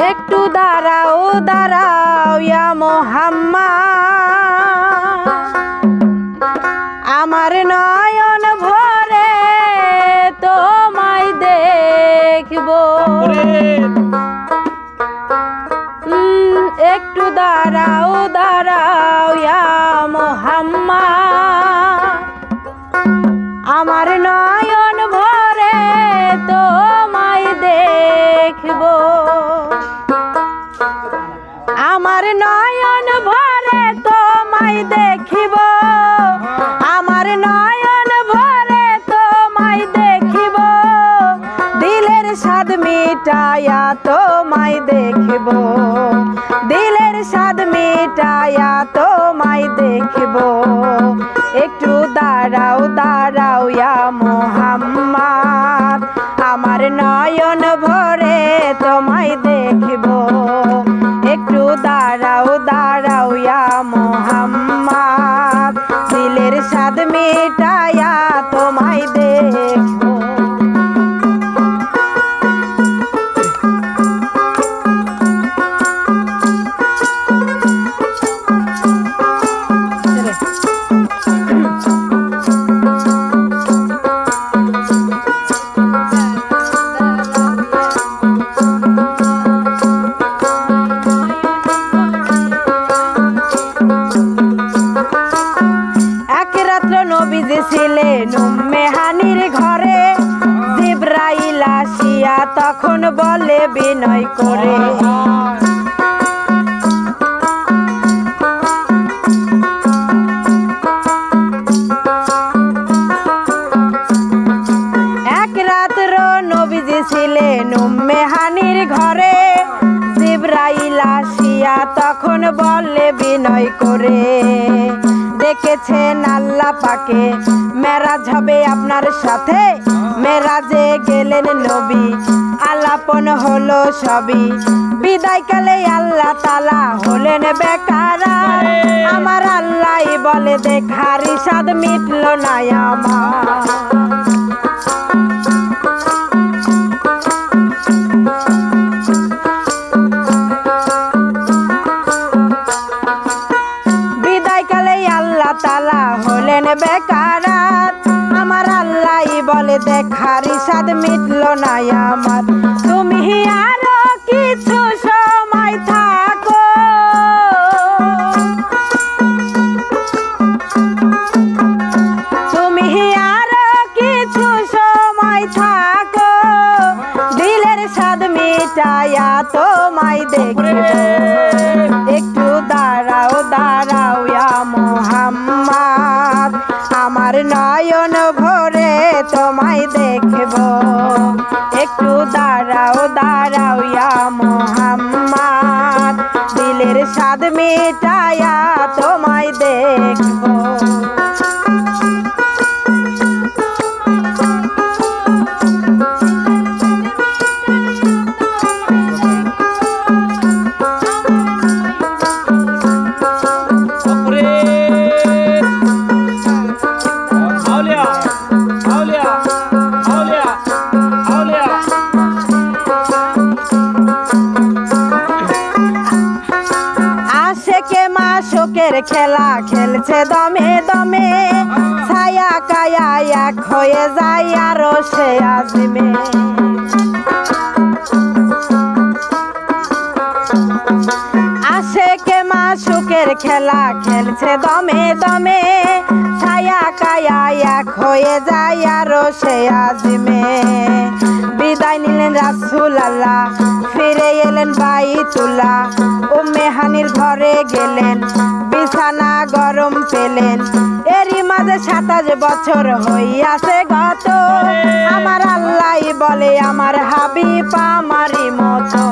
একটু দাঁড়াও দাঁড়াও ইয়া মুহাম্মদ, আমার নয়ন ভরে তোমায় দেখব। একটু দাঁড়াও দাঁড়াও ইয়া মুহাম্মদ, আমার নয়ন ভরে তোমায় দেখব। আমার নয়ন ভরে তোমায় দেখিব, আমার নয়ন ভরে তোমায় দেখিব, দিলের স্বাদ মিটায়া তোমায় দেখিব, দিলের স্বাদ মিটায়া তোমায় দেখিব। একটু দাঁড়াও দাঁড়াও ইয়া মুহাম্মদ, আমার নয়ন ভরে তোমায় দেখিব। একটু দাঁড়াও দাঁড়াও ইয়া মুহাম্মদ, দিলের স্বাদ মিটায়া তোমায় দেখব। নবীজি ছিলেন উম্মে হানির ঘরে, জিবরাইল আসিয়া তখন বলে বিনয় করে, এক রাত্র নবীজি ছিলেন উম্মে হানির ঘরে, জিবরাইল আসিয়া তখন বলে বিনয় করে, দেখেছেন আল্লাহ পাকে মেরাজ হবে আপনার সাথে, মেরাজে গেলেন নবী আলাপন হলো সবই, বিদায়কালে আল্লাহ তাআলা হলেন বেকারা, আমার আল্লাহ বলে দেখার স্বাদ মিটল না আমার। তালা হলেন বেকারাত, আমার আল্লাহ বলে দেখার স্বাদ মিটল না আমার। তুমি আরো কিছু সময় থাকো, তুমি আরো কিছু সময় থাকো, দিলের স্বাদ মিটায়া তোমায় দেখব। একটু দাঁড়াও দাঁড়াও ইয়া মুহাম্মদ, আমার নয়ন ভরে তোমায় দেখব। একটু দাঁড়াও দাঁড়াও ইয়া মুহাম্মদ, দিলের স্বাদ মিটায়া তোমায় দেখব। শোকের খেলা খেলছে দমে দমে, ছায়া কায়া এক হয়ে যায় আরো সে আজিমে। আশেকে মাশূকের খেলা খেলছে দমে দমে, ছায়া কায়া এক হয়ে যায় আরো সে আজিমে। বিদায় নিলেন রাসূলুল্লাহ, ফিরে এলেন বাইতুল্লাহ, উম্মে হানির ঘরে গেলেন, বিছানা গরম পেলেন। এরই মাঝে 27 বছর হইয়াছে গত, আমার আল্লাহ বলে আমার হাবিব আমারই মতো।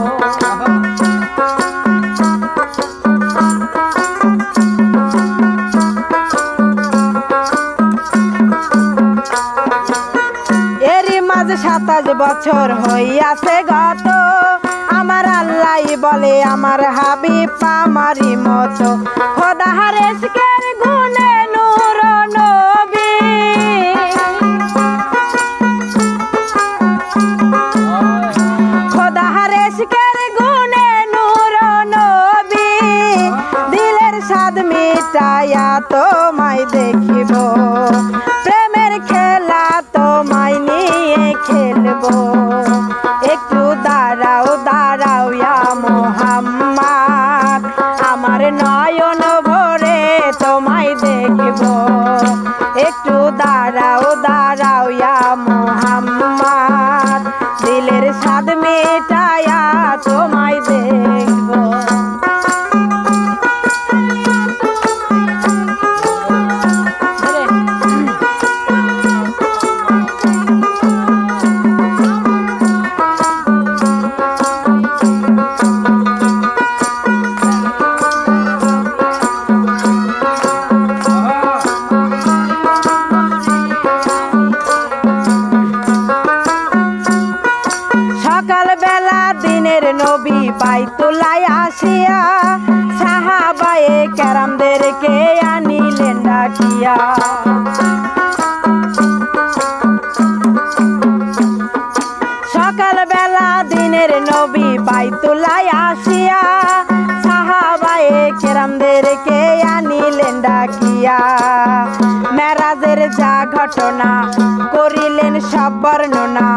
এরই মাঝে 27 বছর হইয়াছে গত, আমার আল্লাহ বলে আমার হাবিব আমারই মতো। খোদা রেজকের গুণে নূর নবী, খোদা রেজকের গুণে স্বাদ মিটাইয়া তোমায় দেখিব, প্রেমের খেলা তোমায় নিয়ে খেলবো। একটু দাঁড়াও দাঁড়াও ইয়া মোহাম্মদ, আমার নয়ন ভরে তোমায় দেখব। একটু দাঁড়াও দাঁড়াও ইয়া মোহাম্মদ, দিলের স্বাদ মেটায়া তোমায় দেখব। দিনের নবী বাইতুল্লায় আসিয়া সাহাবায়ে কেরামদেরকে আনিলেন ডাকিয়া। সকালবেলা দিনের নবী বাইতুল্লায় আসিয়া সাহাবায়ে কেরামদেরকে আনিলেন ডাকিয়া। মেরাজের যা ঘটনা করিলেন সব বর্ণনা,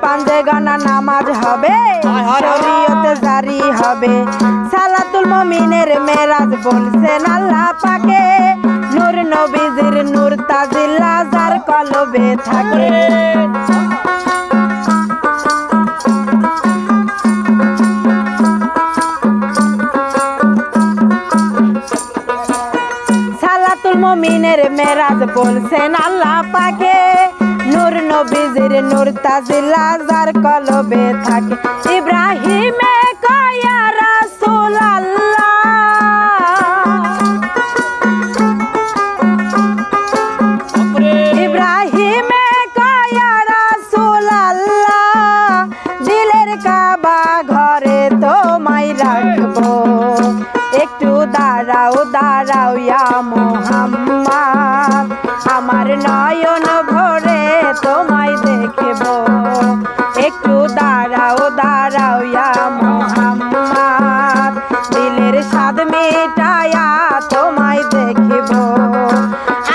পাঞ্জে গনা নামাজ হবে, শরীয়তে জারি হবে। সালাতুল মুমিনের মেরাজ বলছেন আল্লাহ পাকে, নূর নবীজির নূর তাজিল্লা যার কলবে থাকে। সালাতুল মুমিনের মেরাজ বলছেন আল্লাহ পাকে, নূর নবীজির নূর তাজিল্লা যার কলবে থাকে। ইব্রাহিমে কয়া রাসূল আল্লাহ, ইব্রাহিমে কয়া রাসূল আল্লাহ, দিলের কাবা ঘরে তোমায় রাখবো। একটু দাঁড়াও দাঁড়াও ইয়া মোহাম্মদ, আমার নয়ন ভরে তোমায় দেখব। একটু দাঁড়াও দাঁড়াও ইয়া মোহাম্মদ, দিলের স্বাদ মেটায়া তোমায় দেখব।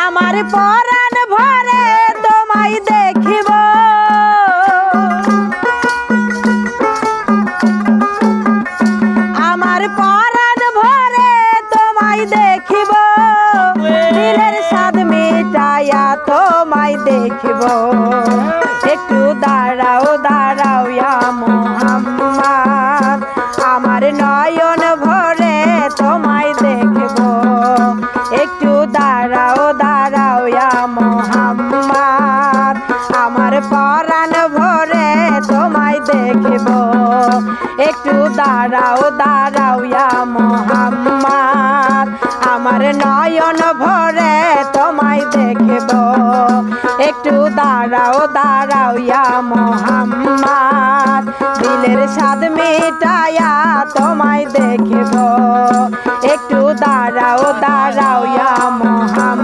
আমার পরাণ ভরে তোমায় দেখব, আমার পরাণ ভরে তোমায় দেখব। দিলের স্বাদ মেটায়া তোমায় দেখব। একটু দাঁড়াও দাঁড়াও ইয়া মোহাম্মদ, আমার নয়ন ভরে তোমায় দেখব। একটু দাঁড়াও দাঁড়াও ইয়া মোহাম্মদ, আমার পরাণ ভরে তোমায় দেখব। একটু দাঁড়াও দাঁড়াও ইয়া মোহাম্মদ, আমার নয়ন ভরে তোমায় দেখব। একটু দাঁড়াও দাঁড়াও ইয়া মোহাম্মদ, দিলের স্বাদ মেটায়া তোমায় দেখব। একটু দাঁড়াও দাঁড়াও ইয়া মোহাম্মদ।